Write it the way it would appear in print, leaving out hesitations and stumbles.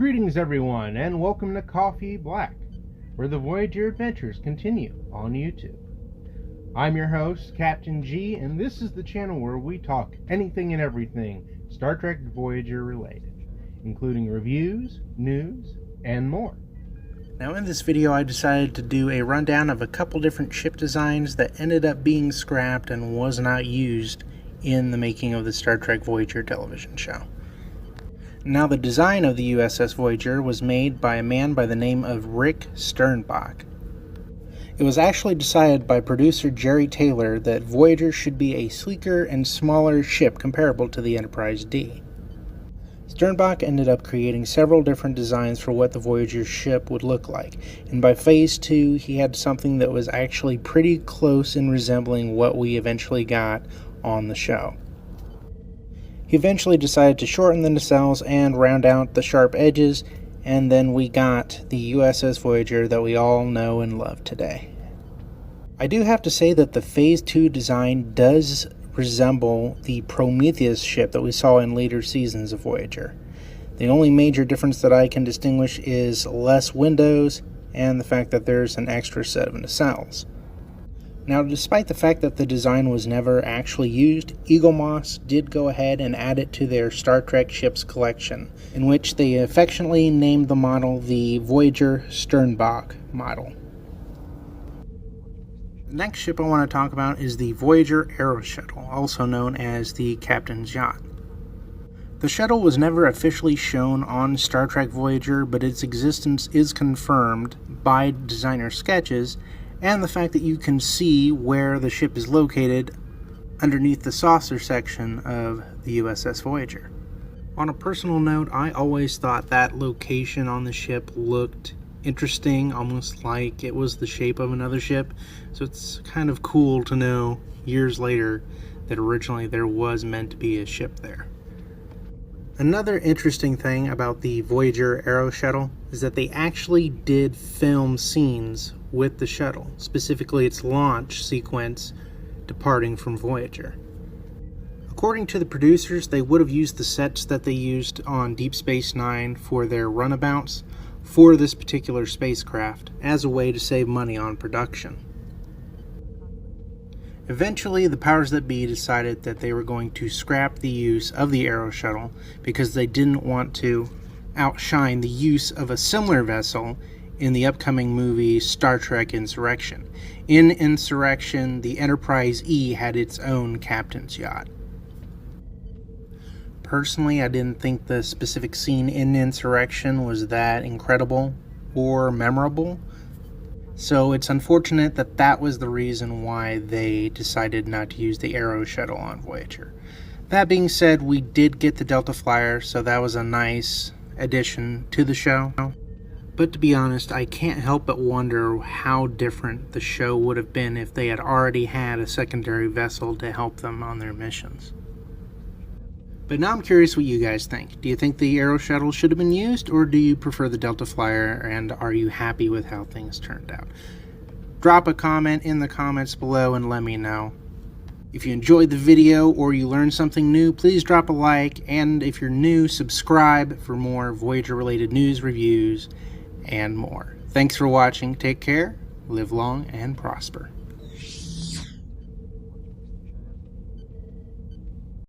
Greetings everyone, and welcome to Coffee Black, where the Voyager adventures continue on YouTube. I'm your host, Captain G, and this is the channel where we talk anything and everything Star Trek Voyager related, including reviews, news, and more. Now in this video I decided to do a rundown of a couple different ship designs that ended up being scrapped and was not used in the making of the Star Trek Voyager television show. Now, the design of the USS Voyager was made by a man by the name of Rick Sternbach. It was actually decided by producer Jerry Taylor that Voyager should be a sleeker and smaller ship comparable to the Enterprise D. Sternbach ended up creating several different designs for what the Voyager ship would look like, and by Phase 2 he had something that was actually pretty close in resembling what we eventually got on the show. He eventually decided to shorten the nacelles and round out the sharp edges, and then we got the USS Voyager that we all know and love today. I do have to say that the Phase 2 design does resemble the Prometheus ship that we saw in later seasons of Voyager. The only major difference that I can distinguish is less windows and the fact that there's an extra set of nacelles. Now, despite the fact that the design was never actually used, Eaglemoss did go ahead and add it to their Star Trek ships collection, in which they affectionately named the model the Voyager Sternbach model. The next ship I want to talk about is the Voyager Aeroshuttle, also known as the Captain's Yacht. The shuttle was never officially shown on Star Trek Voyager, but its existence is confirmed by designer sketches and the fact that you can see where the ship is located underneath the saucer section of the USS Voyager. On a personal note, I always thought that location on the ship looked interesting, almost like it was the shape of another ship, so it's kind of cool to know years later that originally there was meant to be a ship there. Another interesting thing about the Voyager Aeroshuttle is that they actually did film scenes with the shuttle, specifically its launch sequence departing from Voyager. According to the producers, they would have used the sets that they used on Deep Space Nine for their runabouts for this particular spacecraft as a way to save money on production. Eventually, the powers that be decided that they were going to scrap the use of the Aeroshuttle because they didn't want to outshine the use of a similar vessel in the upcoming movie Star Trek Insurrection. In Insurrection, the Enterprise E had its own captain's yacht. Personally, I didn't think the specific scene in Insurrection was that incredible or memorable, so it's unfortunate that that was the reason why they decided not to use the Aeroshuttle on Voyager. That being said, we did get the Delta Flyer, so that was a nice addition to the show. But to be honest, I can't help but wonder how different the show would have been if they had already had a secondary vessel to help them on their missions. But now I'm curious what you guys think. Do you think the Aeroshuttle should have been used, or do you prefer the Delta Flyer, and are you happy with how things turned out? Drop a comment in the comments below and let me know. If you enjoyed the video or you learned something new, please drop a like, and if you're new, subscribe for more Voyager-related news, reviews, and more. Thanks for watching. Take care, live long, and prosper.